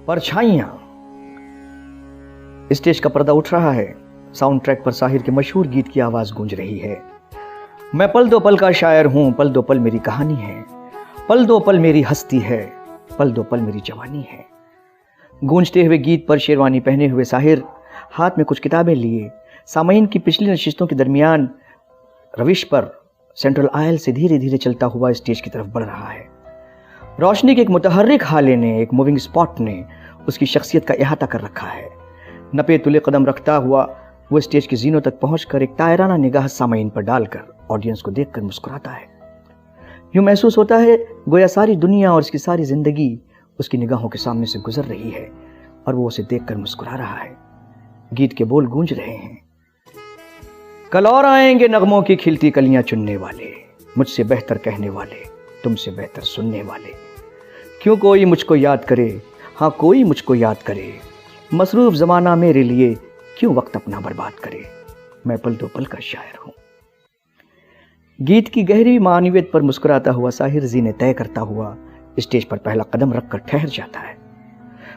परछाइयां। Stage का पर्दा उठ रहा है। साउंड ट्रैक पर साहिर के मशहूर गीत की आवाज गूंज रही है। मैं पल दो पल का शायर हूं, पल दो पल मेरी कहानी है, पल दो पल मेरी हस्ती है, पल दो पल मेरी जवानी है। गूंजते हुए गीत पर शेरवानी पहने हुए साहिर हाथ में कुछ किताबें लिए सामईन की पिछली नशिस्तों के दरमियान रविश पर सेंट्रल आयल से धीरे धीरे चलता हुआ स्टेज की तरफ बढ़ रहा है। रोशनी के एक मुतहर्रिक हाले ने, एक मूविंग स्पॉट ने उसकी शख्सियत का इहाता कर रखा है। नपे तुले कदम रखता हुआ वो स्टेज की जीनों तक पहुंचकर एक तायराना निगाह सामईन पर डालकर ऑडियंस को देखकर मुस्कुराता है। यूं महसूस होता है गोया सारी दुनिया और उसकी सारी जिंदगी उसकी निगाहों के सामने से गुजर रही है और वो उसे देखकर मुस्कुरा रहा है। गीत के बोल गूंज रहे हैं। कल और आएंगे नगमों की खिलती कलियां चुनने वाले, मुझसे बेहतर कहने वाले, तुमसे बेहतर सुनने वाले। क्यों कोई मुझको याद करे, हाँ कोई मुझको याद करे, मसरूफ जमाना मेरे लिए क्यों वक्त अपना बर्बाद करे। मैं पल दो पल का शायर हूं। गीत की गहरी मानवियत पर मुस्कुराता हुआ साहिर जीने तय करता हुआ स्टेज पर पहला कदम रखकर ठहर जाता है।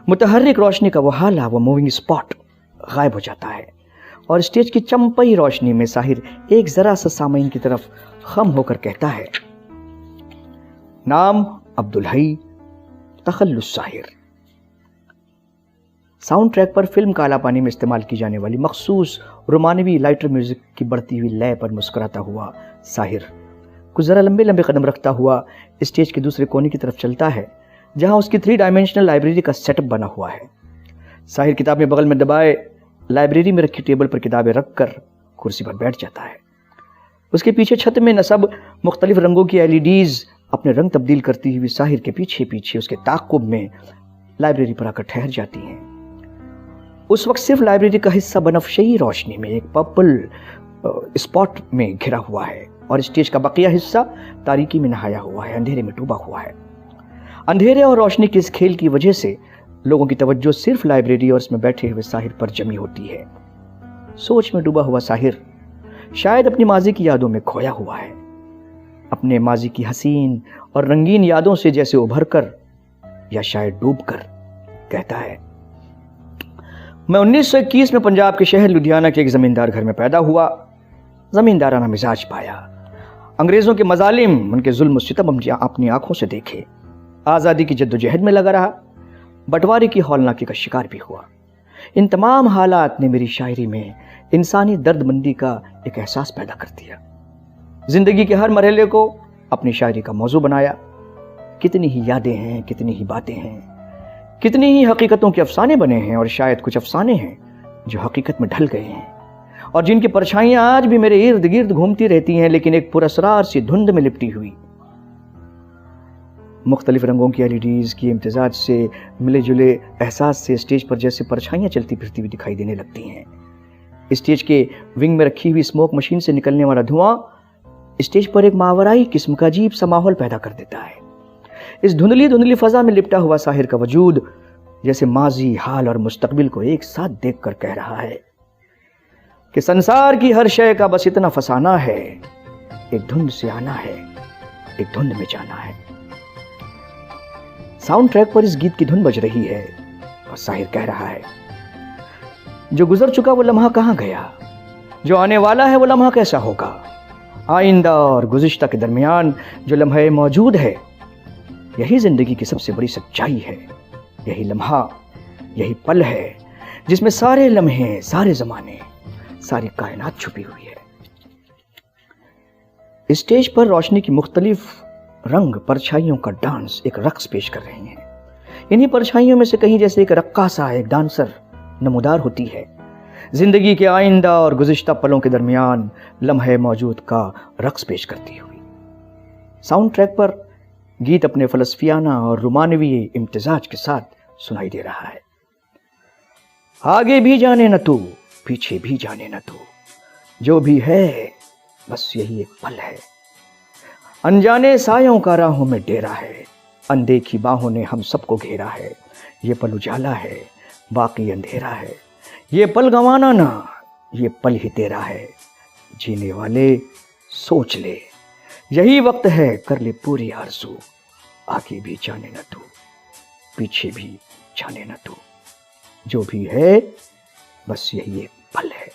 मुतहर्रिक रोशनी का वो हाला, वो मूविंग स्पॉट गायब हो जाता है और स्टेज की चंपई रोशनी में साहिर एक जरा सा सामईन की तरफ खम होकर कहता है, नाम अब्दुल हई, तखल्लुस साहिर। साउंड ट्रैक पर फिल्म काला पानी में इस्तेमाल की जाने वाली मखसूस रोमानवी लाइटर म्यूजिक की बढ़ती हुई लय पर मुस्कुराता हुआ साहिर कुछ जरा लंबे लंबे कदम रखता हुआ स्टेज के दूसरे कोने की तरफ चलता है, जहां उसकी 3 डायमेंशनल लाइब्रेरी का सेटअप बना हुआ है। साहिर किताबें बगल में दबाए लाइब्रेरी में रखी टेबल पर किताबें रखकर कुर्सी पर बैठ जाता है। उसके पीछे छत में नसब मुख्तलिफ रंगों की LEDs अपने रंग तब्दील करती हुई साहिर के पीछे पीछे उसके ताक़ुब में लाइब्रेरी पर आकर ठहर जाती हैं। उस वक्त सिर्फ लाइब्रेरी का हिस्सा बनफशई रोशनी में एक पर्पल स्पॉट में घिरा हुआ है और स्टेज का बकिया हिस्सा तारीकी में नहाया हुआ है, अंधेरे में डूबा हुआ है। अंधेरे और रोशनी के इस खेल की वजह से लोगों की तवज्जो सिर्फ लाइब्रेरी और उसमें बैठे हुए साहिर पर जमी होती है। सोच में डूबा हुआ साहिर शायद अपनी माजी की यादों में खोया हुआ है, अपने माजी की हसीन और रंगीन यादों से जैसे उभर कर या शायद डूब कर कहता है, मैं 1921 में पंजाब के शहर लुधियाना के एक जमींदार घर में पैदा हुआ। जमींदाराना मिजाज पाया, अंग्रेजों के मजालिम, उनके जुल्म सितम अपनी आंखों से देखे, आज़ादी की जद्दोजहद में लगा रहा, बंटवारे की हौलनाकी का शिकार भी हुआ। इन तमाम हालात ने मेरी शायरी में इंसानी दर्दमंदी का एक एहसास पैदा कर दिया। जिंदगी के हर मरहले को अपनी शायरी का मौजू बनाया। कितनी ही यादें हैं, कितनी ही बातें हैं, कितनी ही हकीकतों के अफसाने बने हैं और शायद कुछ अफसाने हैं जो हकीकत में ढल गए हैं और जिनकी परछाइयां आज भी मेरे इर्द गिर्द घूमती रहती हैं, लेकिन एक पुरस्रार सी धुंध में लिपटी हुई। मुख्तलिफ रंगों की LEDs की इम्तिजाज से मिले जुले एहसास से स्टेज पर जैसे परछाइयां चलती फिरती हुई दिखाई देने लगती हैं। स्टेज के विंग में रखी हुई स्मोक मशीन से निकलने वाला धुआं स्टेज पर एक मावराई किस्म का अजीब सा माहौल पैदा कर देता है। इस धुंधली धुंधली फजा में लिपटा हुआ साहिर का वजूद जैसे माजी, हाल और मुस्तकबिल को एक साथ देखकर कह रहा है कि संसार की हर शय का बस इतना फसाना है, एक धुंध से आना है, एक धुंध में जाना है। साउंड ट्रैक पर इस गीत की धुन बज रही है और साहिर कह रहा है, जो गुजर चुका वो लम्हा कहां गया, जो आने वाला है वो लम्हा कैसा होगा। आइंदा और गुज़िश्ता के दरमियान जो लम्हा मौजूद है, यही जिंदगी की सबसे बड़ी सच्चाई है। यही लम्हा, यही पल है जिसमें सारे लम्हे, सारे जमाने, सारी कायनात छुपी हुई है। स्टेज पर रोशनी की मुख्तलिफ रंग परछाइयों का डांस, एक रक्स पेश कर रहे हैं। इन्हीं परछाइयों में से कहीं जैसे एक रक्कासा, एक डांसर नमूदार होती है। जिंदगी के आइंदा और गुज़िश्ता पलों के दरमियान लम्हे मौजूद का रक्स पेश करती हुई। साउंड ट्रैक पर गीत अपने फलसफियाना और रोमानवी इम्तिजाज के साथ सुनाई दे रहा है। आगे भी जाने न तू, पीछे भी जाने न तू, जो भी है बस यही एक पल है। अनजाने सायों का राहों में डेरा है, अनदेखी बाहों ने हम सबको घेरा है। ये पल उजाला है, बाकी अंधेरा है, ये पल गंवाना ना, ये पल ही तेरा है। जीने वाले सोच ले, यही वक्त है, कर ले पूरी आरज़ू। आगे भी जाने न तू, पीछे भी जाने न तू, जो भी है बस यही एक पल है.